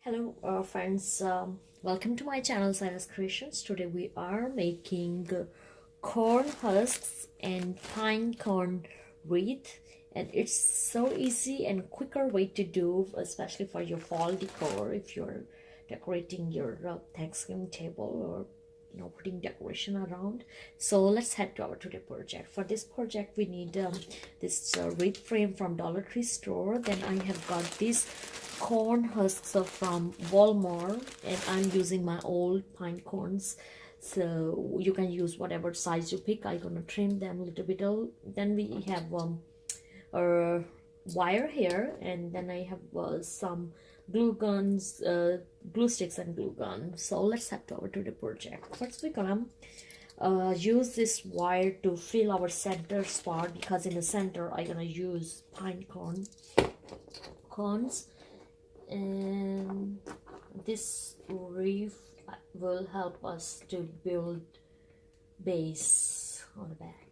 Hello friends, welcome to my channel Cyrus Creations. Today we are making corn husks and pine corn wreath, and it's so easy and quicker way to do, especially for your fall decor if you're decorating your Thanksgiving table or putting decoration around. So let's head to our today project. For this project we need this wreath frame from Dollar Tree store. Then I have got this corn husks are from Walmart, and I'm using my old pine corns, so you can use whatever size you pick. I'm gonna trim them a little bit. Then we have a wire here, and then I have some glue guns, glue sticks and glue gun. So let's head over to the project. First we're gonna use this wire to fill our center spot, because in the center I'm gonna use pine corns, and this wreath will help us to build base on the back.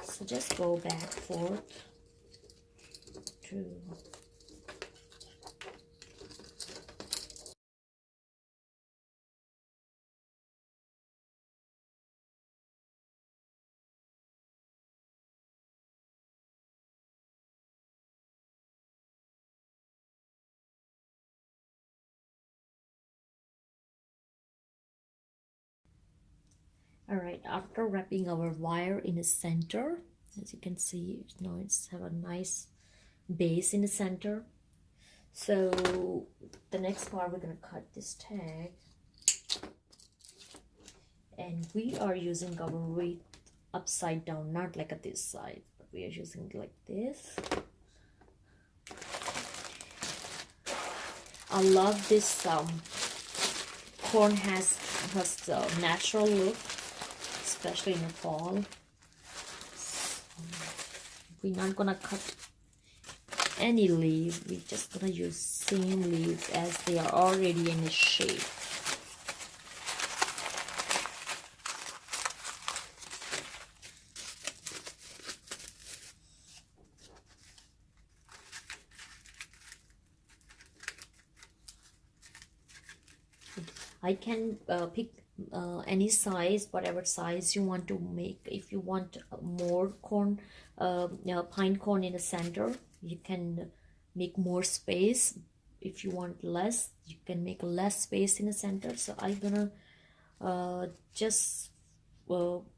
So just go back forth to all right. After wrapping our wire in the center, as you can see, now it's have a nice base in the center. So the next part, we're gonna cut this tag, and we are using our wreath upside down, not like at this side, but we are using it like this. I love this corn has a natural look, especially in the fall. We're not gonna cut any leaf, we're just gonna use same leaves as they are already in a shape. I can pick any size, whatever size you want to make. If you want more corn, pine corn in the center, you can make more space. If you want less, you can make less space in the center. So I'm gonna just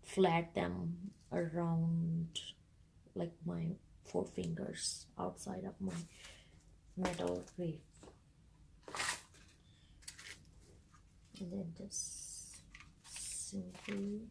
flat them around like my 4 fingers outside of my metal wreath. And then just simply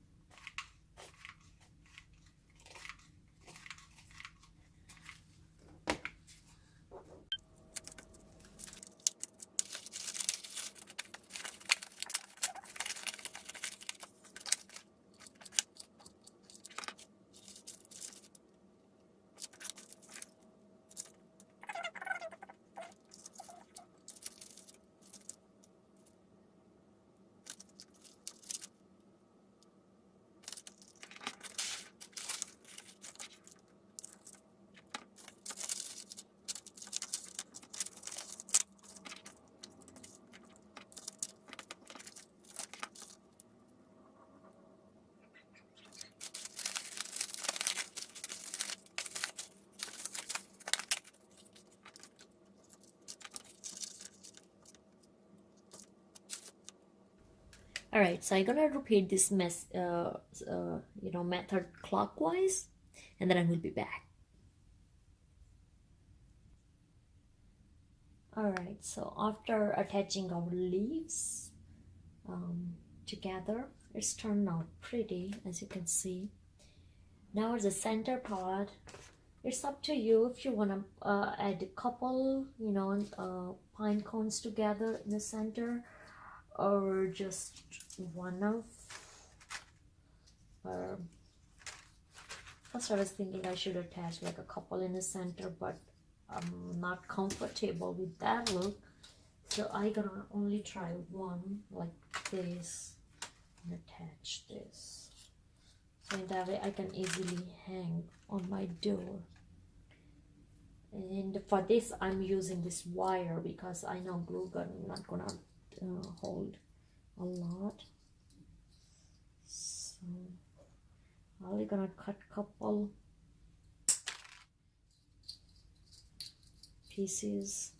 all right, so I'm gonna repeat this method clockwise, and then I will be back. All right, so after attaching our leaves together, it's turned out pretty, as you can see. Now the center part, it's up to you if you want to add a couple, pine cones together in the center, or just one of. First I was thinking I should attach like a couple in the center, but I'm not comfortable with that look, so I gonna only try one like this and attach this, so in that way I can easily hang on my door. And for this I'm using this wire because I know glue gun not gonna hold a lot. So I'm only gonna cut couple pieces.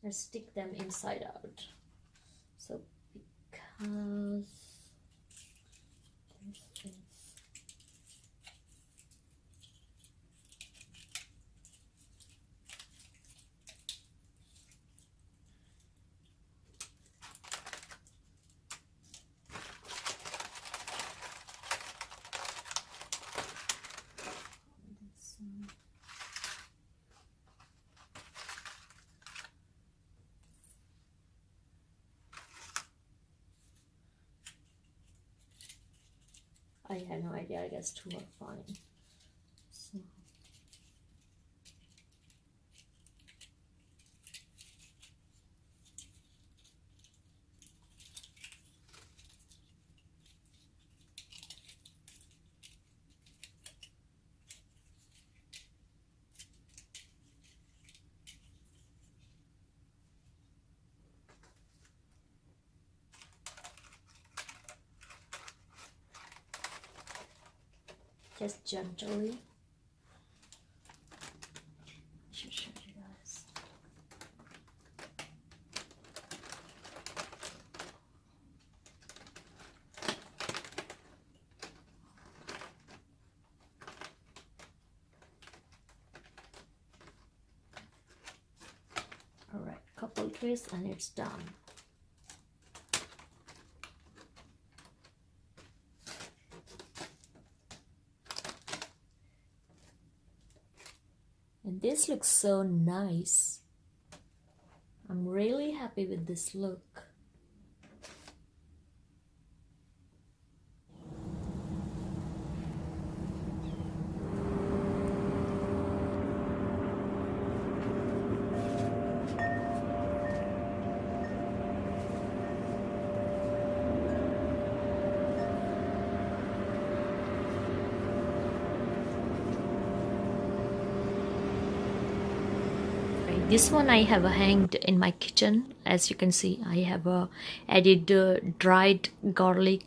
And stick them inside out. So because this is I had no idea. I guess two are fine. So just gently. I should show you guys. All right, couple twists and it's done. And this looks so nice. I'm really happy with this look. This one I have hanged in my kitchen. As you can see, I have added dried garlic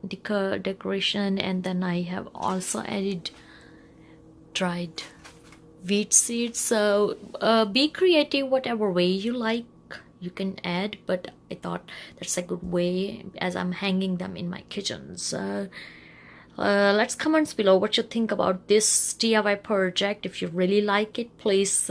decoration, and then I have also added dried wheat seeds. So be creative, whatever way you like you can add, but I thought that's a good way as I'm hanging them in my kitchen. So let's comments below what you think about this DIY project. If you really like it, please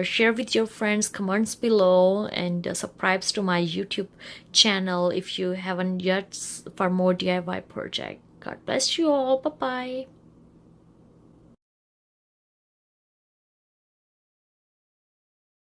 share with your friends, comments below, and subscribe to my YouTube channel if you haven't yet for more DIY project. God bless you all. Bye bye.